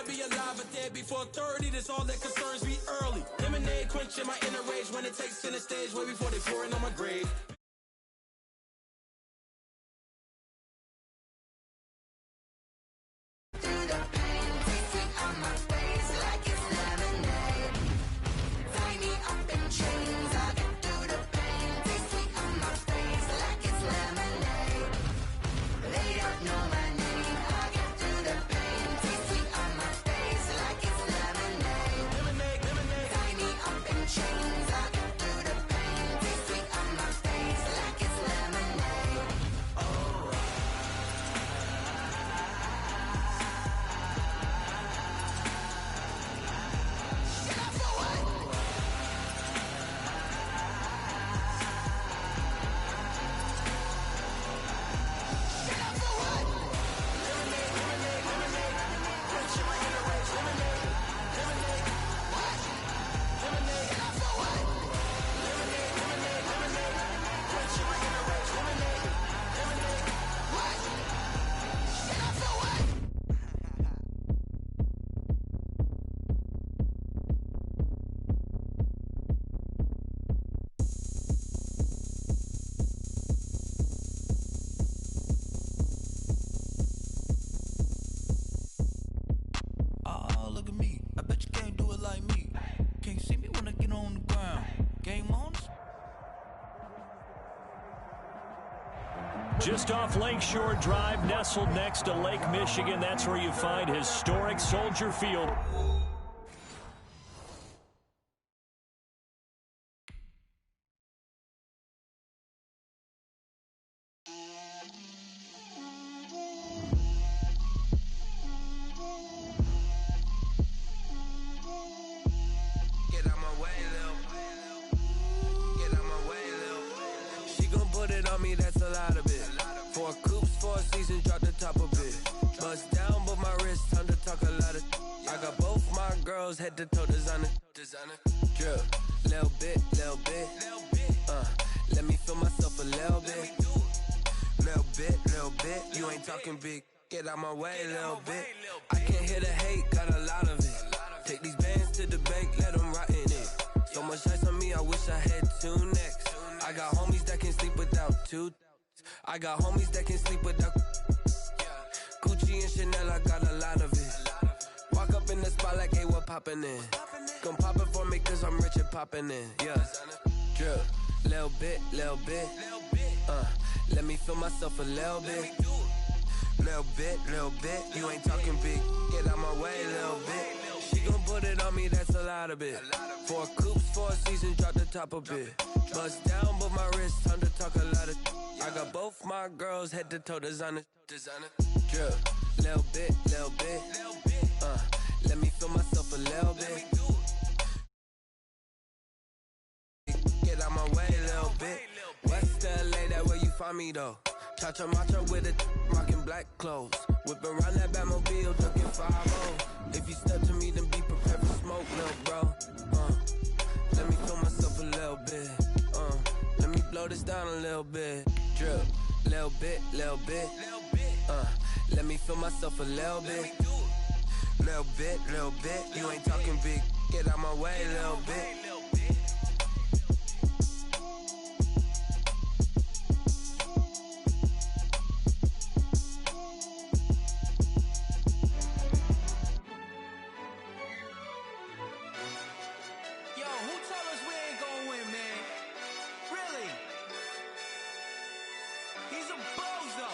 wanna be alive or dead before 30. That's all that concerns me early. Lemonade quenching my inner rage when it takes center stage way before they pour it on my grave. Just off Lakeshore Drive, nestled next to Lake Michigan. That's where you find historic Soldier Field. Head to toe designer, drip, little bit, let me feel myself a little bit, you ain't talking big, get out my way, little bit, I can't hear the hate, got a lot of it, take these bands to the bank, let them rot in it, so much ice on me, I wish I had two necks, I got homies that can sleep without two, I got homies that can sleep without, Gucci and Chanel, I got a lot of it, walk up in the spot like, hey, what poppin' in? Gon' pop it for me cause I'm rich and poppin' in, yeah. Drip, little bit, let me feel myself a little bit. Little bit, you ain't talking big, get out my way, little bit. She gon' put it on me, that's a lot of it. 4 coops, 4 seasons, drop the top a bit. Bust down, but my wrist, time to talk a lot of. I got both my girls, head to toe designer. Drip, little bit, let me feel myself a little bit. Get out my way, little bit. West LA, that where you find me though. Cha-cha matcha with it, rockin' black clothes. Whip around that Batmobile, ducking 5-0. If you step to me, then be prepared for smoke, little bro. Let me feel myself a little bit. Let me blow this down a little bit. Drip, little bit. Let me feel myself a little bit. Little bit, you ain't talking big, get out my way, little bit. Yo, who told us we ain't gonna win, man? Really? He's a bozo.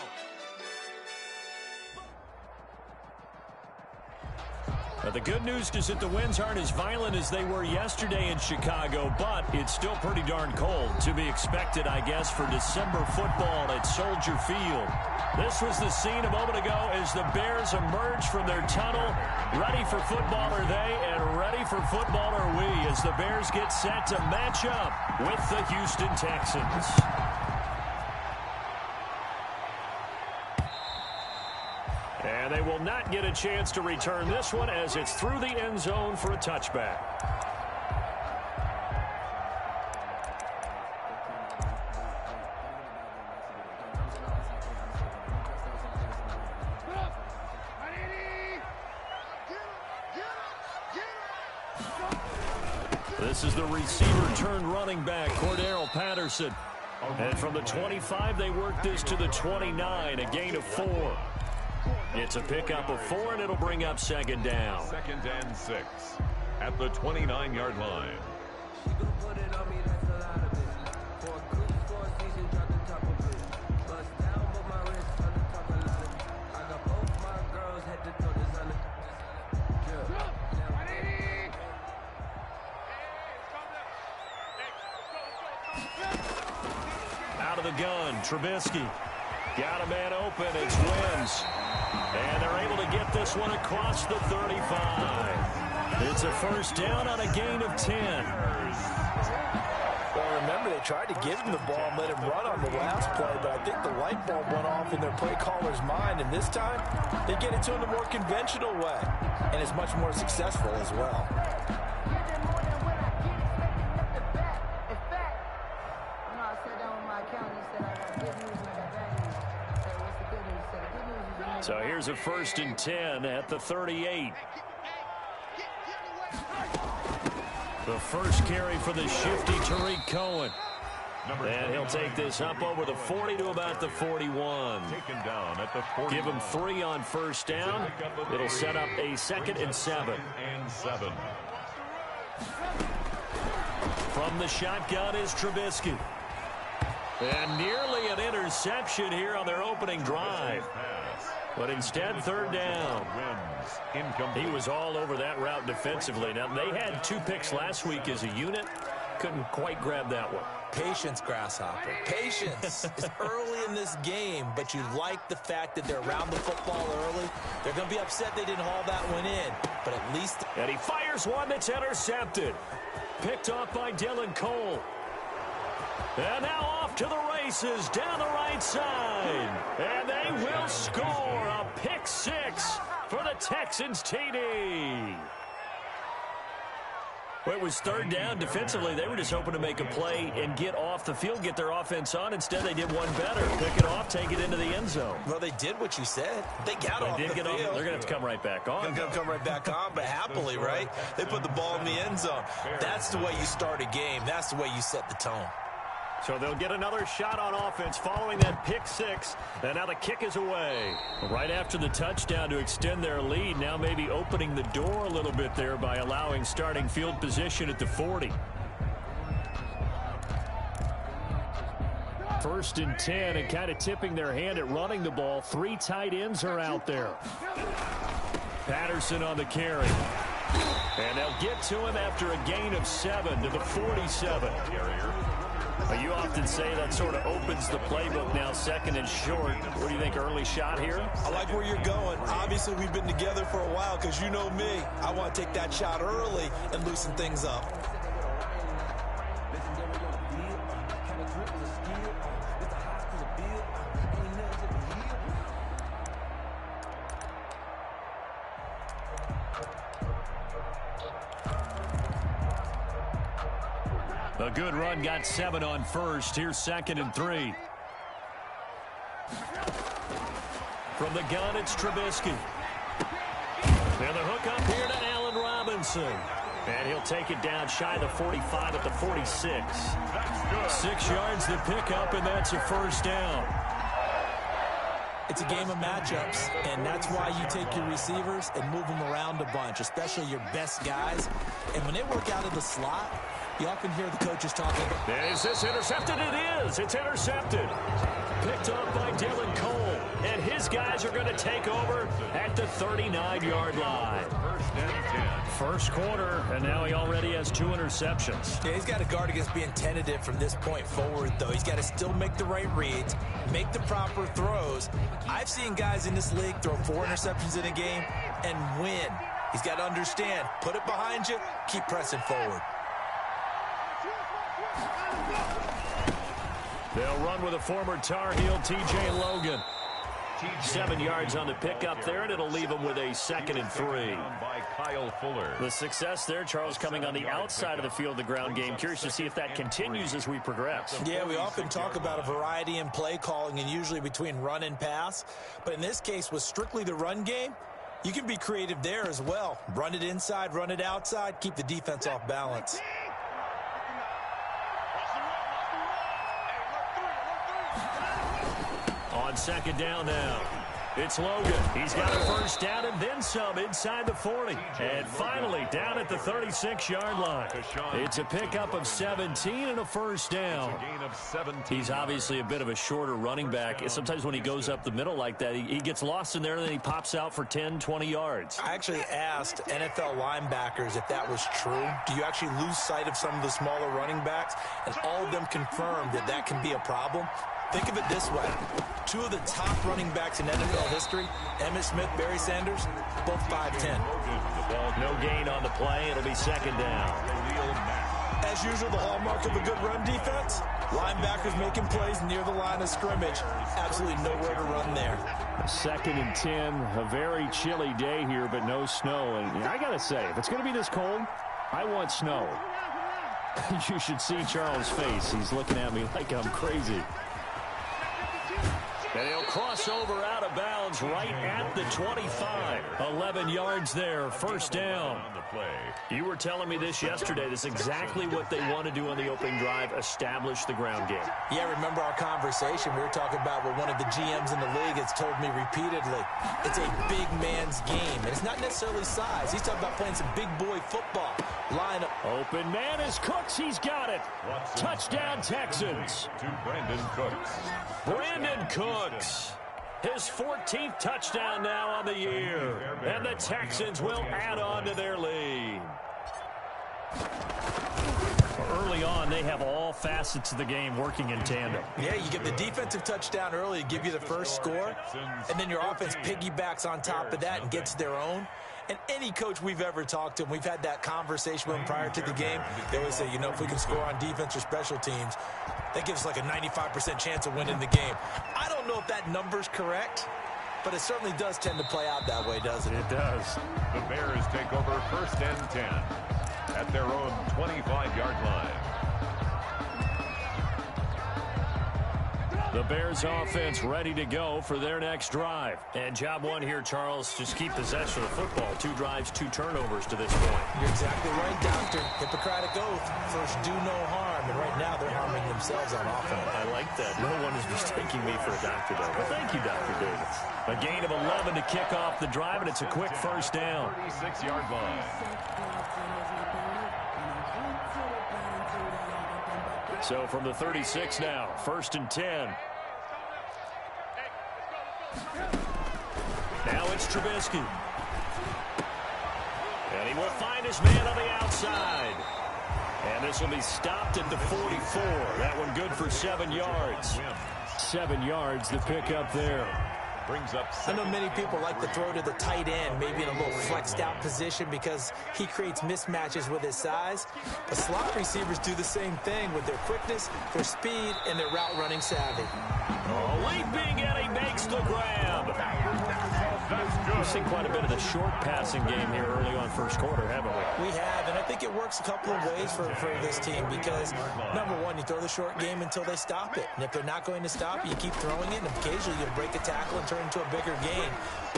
But the good news is that the winds aren't as violent as they were yesterday in Chicago, but it's still pretty darn cold. To be expected, I guess, for December football at Soldier Field. This was the scene a moment ago as the Bears emerged from their tunnel. Ready for football are they, and ready for football are we, as the Bears get set to match up with the Houston Texans. And they will not get a chance to return this one as it's through the end zone for a touchback. This is the receiver turned running back, Cordero Patterson. And from the 25, they work this to the 29, a gain of 4. It's a pickup of 4, and it'll bring up second down. 2nd and 6 at the 29-yard line. Out of the gun, Trubisky. Got a man open, it's Wins. And they're able to get this one across the 35. It's a first down on a gain of 10. Well, remember, they tried to give him the ball and let him run on the last play, but I think the light bulb went off in their play caller's mind, and this time they get it to him the more conventional way, and it's much more successful as well. So here's a 1st and 10 at the 38. The first carry for the shifty Tariq Cohen. And he'll take this up over the 40 to about the 41. Taken down at the 41. Give him 3 on first down. It'll set up a 2nd and 7. From the shotgun is Trubisky. And nearly an interception here on their opening drive. But instead, 3rd down. He was all over that route defensively. Now, they had 2 picks last week as a unit. Couldn't quite grab that one. Patience, Grasshopper. Patience. It's early in this game, but you like the fact that they're around the football early. They're going to be upset they didn't haul that one in, but at least... And he fires one that's intercepted. Picked off by Dylan Cole. And now off to the races down the right side. And they will score a pick 6 for the Texans TD. Well, it was 3rd down. Defensively, they were just hoping to make a play and get off the field, get their offense on. Instead, they did one better. Pick it off, take it into the end zone. Well, they did what you said. They got off the field. They're going to have to come right back on. They're going to come right back on, but happily, right? They put the ball in the end zone. That's the way you start a game. That's the way you set the tone. So they'll get another shot on offense following that pick 6. And now the kick is away. Right after the touchdown to extend their lead, now maybe opening the door a little bit there by allowing starting field position at the 40. 1st and 10, and kind of tipping their hand at running the ball. 3 tight ends are out there. Patterson on the carry. And they'll get to him after a gain of 7 to the 47. You often say that sort of opens the playbook now, 2nd and short. What do you think, early shot here? I like where you're going. Obviously, we've been together for a while because you know me. I want to take that shot early and loosen things up. A good run, got 7 on first. Here's 2nd and 3. From the gun, it's Trubisky. And the hook up here to Allen Robinson. And he'll take it down shy of the 45 at the 46. 6 yards the pickup, and that's a first down. It's a game of matchups, and that's why you take your receivers and move them around a bunch, especially your best guys. And when they work out of the slot, you often hear the coaches talking about... Is this intercepted? It is. It's intercepted. Picked up by Dylan Cole. And his guys are going to take over at the 39-yard line. 1st and 10. First quarter, and now he already has 2 interceptions. Yeah, he's got to guard against being tentative from this point forward, though. He's got to still make the right reads, make the proper throws. I've seen guys in this league throw 4 interceptions in a game and win. He's got to understand, put it behind you, keep pressing forward. They'll run with a former Tar Heel, T.J. Logan. 7 yards on the pickup there, and it'll leave him with a 2nd and 3. By Kyle Fuller. The success there, Charles, coming on the outside of the field, the ground game. Curious to see if that continues as we progress. Yeah, we often talk about a variety in play calling and usually between run and pass. But in this case, with strictly the run game, you can be creative there as well. Run it inside, run it outside, keep the defense off balance. second down now. It's Logan. He's got a first down and then some inside the 40. And finally down at the 36-yard line. It's a pickup of 17 and a first down. He's obviously a bit of a shorter running back. Sometimes when he goes up the middle like that, he gets lost in there and then he pops out for 10, 20 yards. I actually asked NFL linebackers if that was true. Do you actually lose sight of some of the smaller running backs? And all of them confirmed that that can be a problem. Think of it this way. Two of the top running backs in NFL history, Emmitt Smith, Barry Sanders, both 5'10". No gain on the play. It'll be second down. As usual, the hallmark of a good run defense, linebackers making plays near the line of scrimmage. Absolutely nowhere to run there. 2nd and 10, a very chilly day here, but no snow. And I got to say, if it's going to be this cold, I want snow. You should see Charles' face. He's looking at me like I'm crazy. And he'll cross over out of bounds right at the 25. 11 yards there, first down. You were telling me this yesterday. This is exactly what they want to do on the opening drive, establish the ground game. Yeah, remember our conversation. We were talking about what one of the GMs in the league has told me repeatedly. It's a big man's game. And it's not necessarily size. He's talking about playing some big boy football. Line up. Open man is Cooks. He's got it. Touchdown, Texans. To Brandon Cooks. Brandon Cooks. His 14th touchdown now on the year. And the Texans will add on to their lead. Early on, they have all facets of the game working in tandem. Yeah, you get the defensive touchdown early, give you the first score, and then your offense piggybacks on top of that and gets their own. And any coach we've ever talked to, and we've had that conversation with them prior to the game, they always say, you know, if we can score on defense or special teams, that gives us like a 95% chance of winning the game. I don't know if that number's correct, but it certainly does tend to play out that way, doesn't it? It does. The Bears take over 1st and 10 at their own 25-yard line. The Bears offense ready to go for their next drive. And job one here, Charles, just keep possession of the football. 2 drives, 2 turnovers to this point. You're exactly right, Doctor. Hippocratic oath. First, do no harm. And right now, they're harming themselves on offense. I like that. No one is mistaking me for a doctor, though. But thank you, Dr. Davis. A gain of 11 to kick off the drive, and it's a quick first down. 36-yard line. So from the 36 now, 1st and 10. Now it's Trubisky. And he will find his man on the outside. And this will be stopped at the 44. That one good for 7 yards. 7 yards, the pickup there. Brings up. I know many people like to throw to the tight end, maybe in a little flexed out position because he creates mismatches with his size. But slot receivers do the same thing with their quickness, their speed, and their route running savvy. Oh, leaping, and he makes the grab. We've seen quite a bit of the short passing game here early on first quarter, haven't we? We have, and I think it works a couple of ways for this team because, number one, you throw the short game until they stop it. And if they're not going to stop you keep throwing it, and occasionally you'll break a tackle and turn into a bigger gain.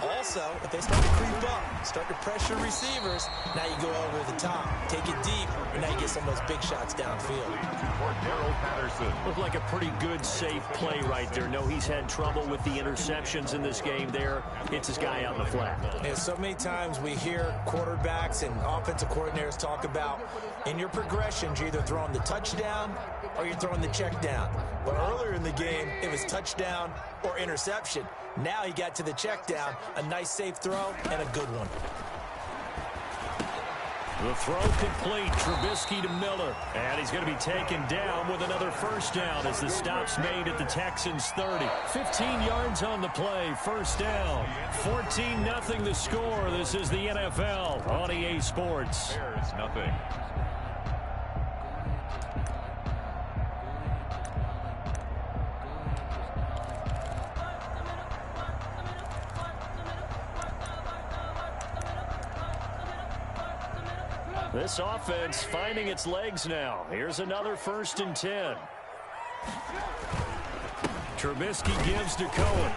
Also, if they start to creep up, start to pressure receivers, now you go over the top, take it deep, and now you get some of those big shots downfield. Looked like a pretty good, safe play right there. No, he's had trouble with the interceptions in this game there. Hits his guy out in the flat. Yeah, so many times we hear quarterbacks and offensive coordinators talk about in your progressions, you're either throwing the touchdown or you're throwing the check down. But earlier in the game, it was touchdown or interception. Now he got to the check down, a nice safe throw, and a good one. The throw complete. Trubisky to Miller. And he's going to be taken down with another first down as the stop's made at the Texans 30. 15 yards on the play. First down. 14-0 the score. This is the NFL on EA Sports. Bears nothing. This offense finding its legs now. Here's another 1st and 10. Trubisky gives to Cohen.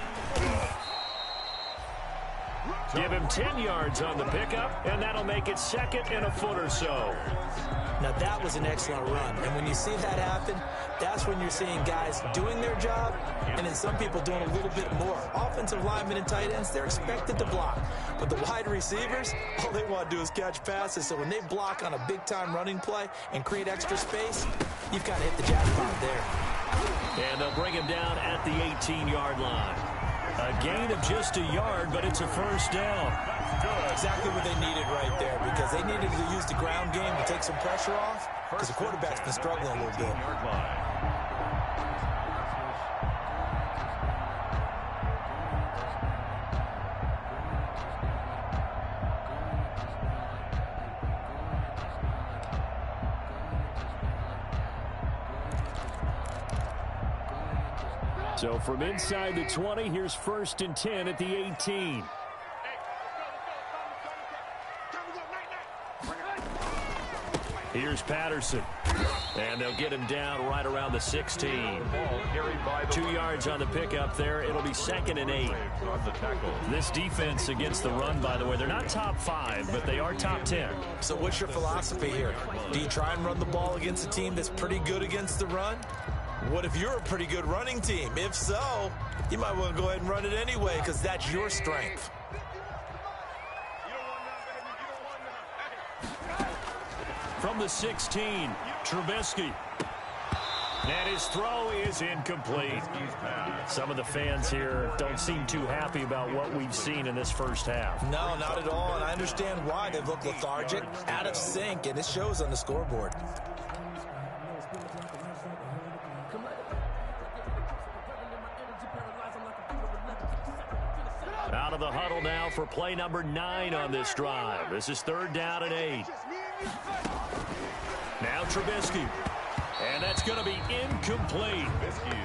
Give him 10 yards on the pickup, and that'll make it second and a foot or so. Now, that was an excellent run. And when you see that happen, that's when you're seeing guys doing their job and then some people doing a little bit more. Offensive linemen and tight ends, they're expected to block. But the wide receivers, all they want to do is catch passes. So when they block on a big-time running play and create extra space, you've got to hit the jackpot there. And they'll bring him down at the 18-yard line. A gain of just a yard, but it's a first down. Exactly what they needed right there, because they needed to use the ground game to take some pressure off, because the quarterback's been struggling a little bit. So from inside the 20, here's 1st and 10 at the 18. Here's Patterson. And they'll get him down right around the 16. 2 yards on the pickup there. It'll be 2nd and 8. This defense against the run, by the way, they're not top 5, but they are top 10. So what's your philosophy here? Do you try and run the ball against a team that's pretty good against the run? What if you're a pretty good running team? If so, you might want to go ahead and run it anyway, because that's your strength. From the 16, Trubisky. And his throw is incomplete. Some of the fans here don't seem too happy about what we've seen in this first half. No, not at all, and I understand why. They've looked lethargic, out of sync, and it shows on the scoreboard. Out of the huddle now for play number 9 on this drive. This is 3rd down and 8. Now Trubisky. And that's going to be incomplete.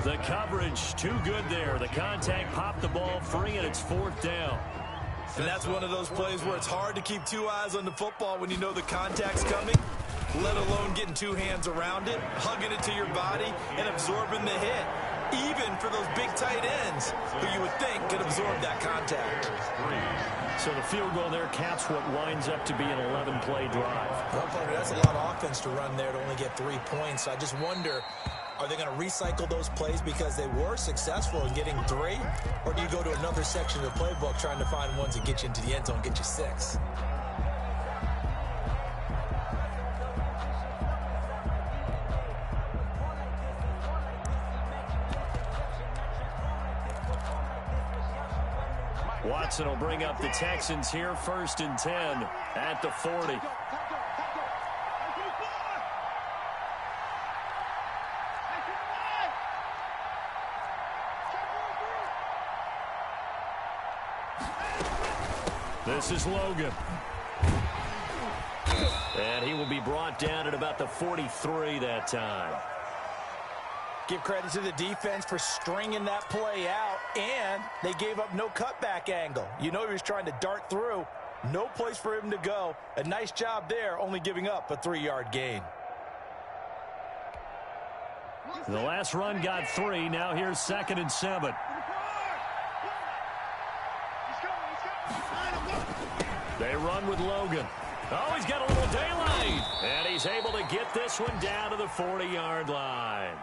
The coverage too good there. The contact popped the ball free, and it's 4th down. And that's one of those plays where it's hard to keep 2 eyes on the football when you know the contact's coming, let alone getting 2 hands around it, hugging it to your body, and absorbing the hit. Even for those big tight ends who you would think could absorb that contact. So the field goal there caps what winds up to be an 11-play drive. Well, partner, that's a lot of offense to run there to only get 3 points. So I just wonder, are they going to recycle those plays because they were successful in getting 3? Or do you go to another section of the playbook trying to find ones that get you into the end zone, get you 6? Watson will bring up the Texans here, 1st and 10 at the 40. This is Logan. And he will be brought down at about the 43 that time. Give credit to the defense for stringing that play out, and they gave up no cutback angle. You know he was trying to dart through. No place for him to go. A nice job there, only giving up a 3-yard gain. The last run got 3. Now here's 2nd and 7. They run with Logan. Oh, he's got a little daylight. And he's able to get this one down to the 40-yard line.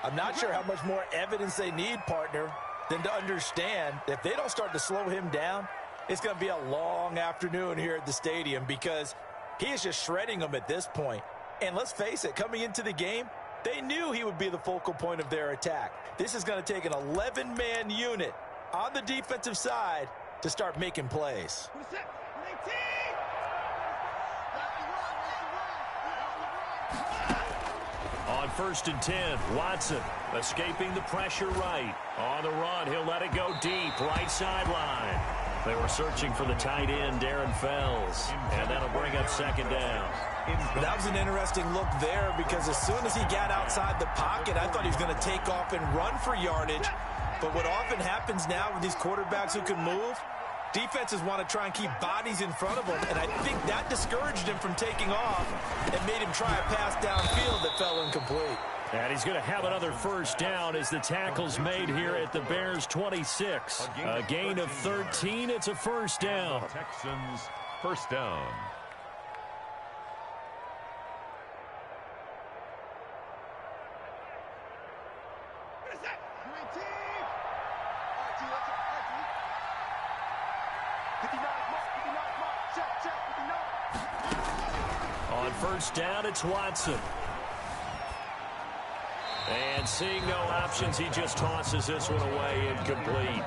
I'm not sure how much more evidence they need, partner, than to understand that if they don't start to slow him down, it's going to be a long afternoon here at the stadium because he is just shredding them at this point. And let's face it, coming into the game, they knew he would be the focal point of their attack. This is going to take an 11-man unit on the defensive side to start making plays. On 1st and 10, Watson escaping the pressure right. On the run, he'll let it go deep, right sideline. They were searching for the tight end, Darren Fells, and that'll bring up 2nd down. That was an interesting look there because as soon as he got outside the pocket, I thought he was going to take off and run for yardage. But what often happens now with these quarterbacks who can move, defenses want to try and keep bodies in front of them, and I think that discouraged him from taking off and made him try a pass downfield that fell incomplete. And he's going to have another first down as the tackle's made here at the Bears' 26. A gain of 13. It's a first down. Texans first down. On first down, it's Watson. And seeing no options, he just tosses this one away incomplete.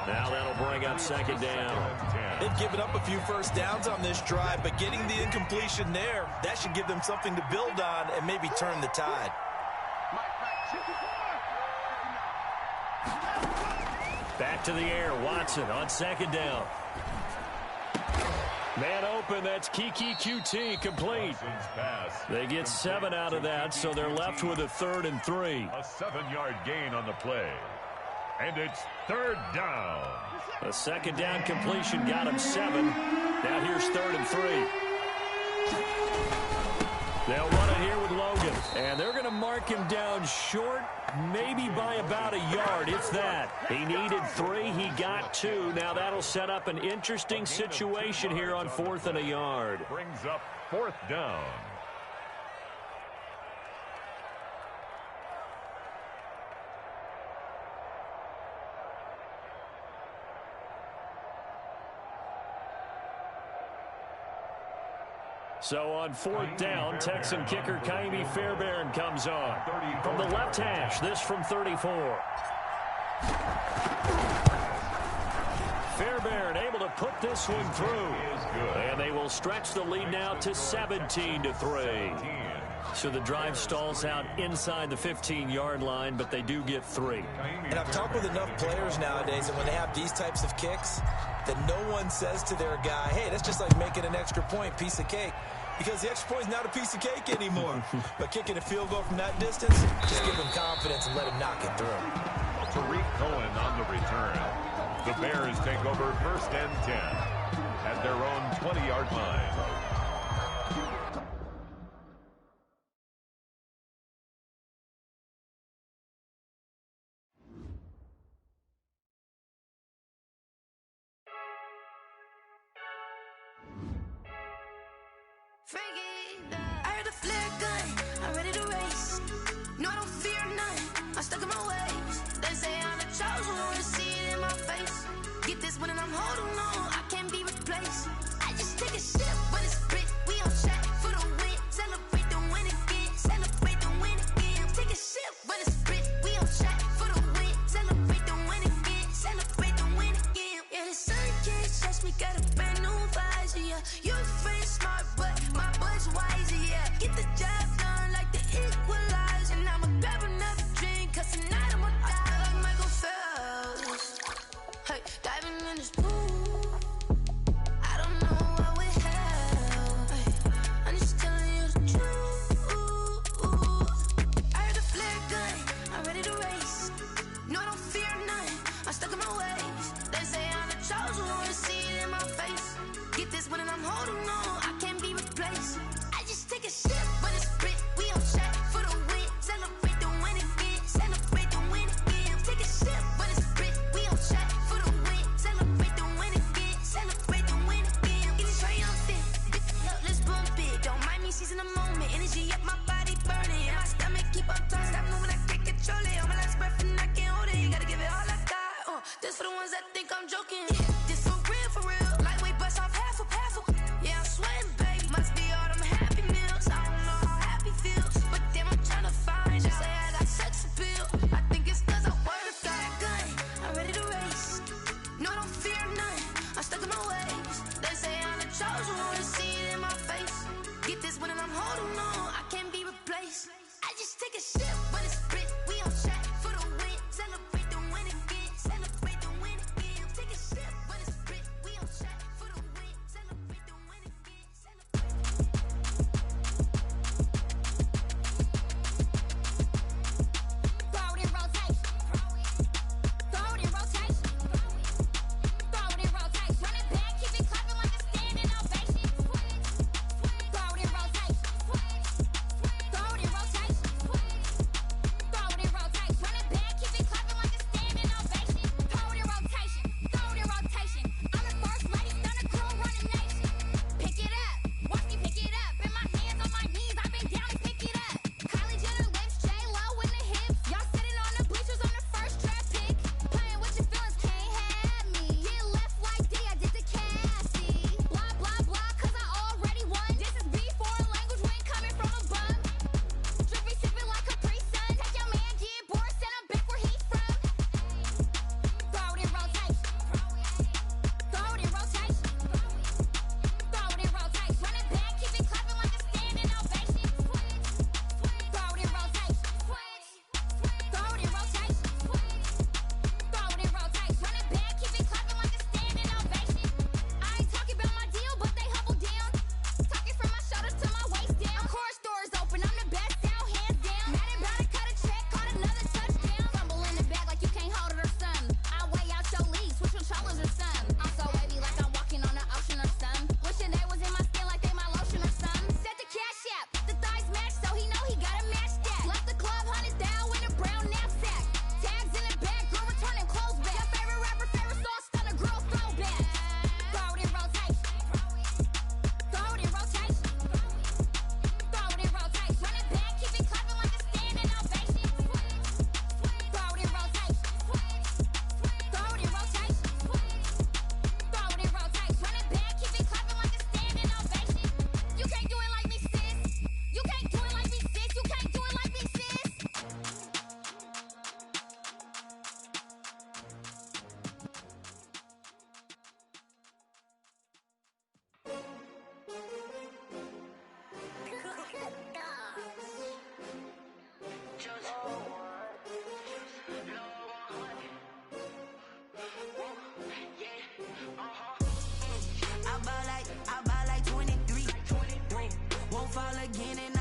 Now that'll bring up second down. They've given up a few first downs on this drive, but getting the incompletion there, that should give them something to build on and maybe turn the tide. Back to the air, Watson on second down. Man open, that's Kiki QT, complete. They get 7 out of that, so they're left with a 3rd and 3. A 7-yard gain on the play. And it's third down. A second down completion got him 7. Now here's 3rd and 3. They'll run it here with Logan. And they're going to mark him down short, maybe by about a yard, if that. He needed 3. He got 2. Now that'll set up an interesting situation here on 4th and a yard. Brings up 4th down. So on 4th down, Texan kicker Kaimi Fairbairn comes on. From the left hash, this from 34. Fairbairn able to put this one through. And they will stretch the lead now to 17-3. So the drive stalls out inside the 15-yard line, but they do get 3. And I've talked with enough players nowadays that when they have these types of kicks, that no one says to their guy, hey, that's just like making an extra point, piece of cake. Because the extra point is not a piece of cake anymore. But kicking a field goal from that distance, just give him confidence and let him knock it through. Tariq Cohen on the return. The Bears take over 1st and 10 at their own 20-yard line. I heard a flare gun, I'm ready to race. No, I don't fear none, I'm stuck in my ways. They say I'm the chosen one, see it in my face. Get this one and I'm holding on, I can't be replaced. I just take a sip, but it's split, we on track for the win. Celebrate the win again, celebrate the win again. Take a sip, but it's split, we on track for the win. Celebrate the win again, celebrate the win again. Yeah, the sun can't touch me, got a brand new visor, yeah. You're friend smart, but my bud's wiser, yeah. Get the job done like the equalizer. And I'ma grab another drink, cause tonight I'ma die. I feel like Michael Phelps. Hey, diving in this pool. I don't know what would help. Hey, I'm just telling you the truth. I heard a flare gun, I'm ready to race. No, I don't fear none, I'm stuck in my ways. They say I'm the chosen one, see it in my face. Get this one and I'm holding on, I can't be replaced. I just take a sip, but it's split, we on track for the win. Celebrate the win again, celebrate the win again. Take a sip, but it's split, we on track for the win. Celebrate the win again, celebrate the win again. Get it triumphant, look, let's bump it. Don't mind me seizing the moment, energy up my body burning. My stomach keep on turning, stop moving, I can't control it. On my last breath and I can't hold it, you gotta give it all I got. This for the ones that think I'm joking. This for real, for real. Lightweight bust off half a. Yeah, I'm sweating, babe. Must be all them fall again and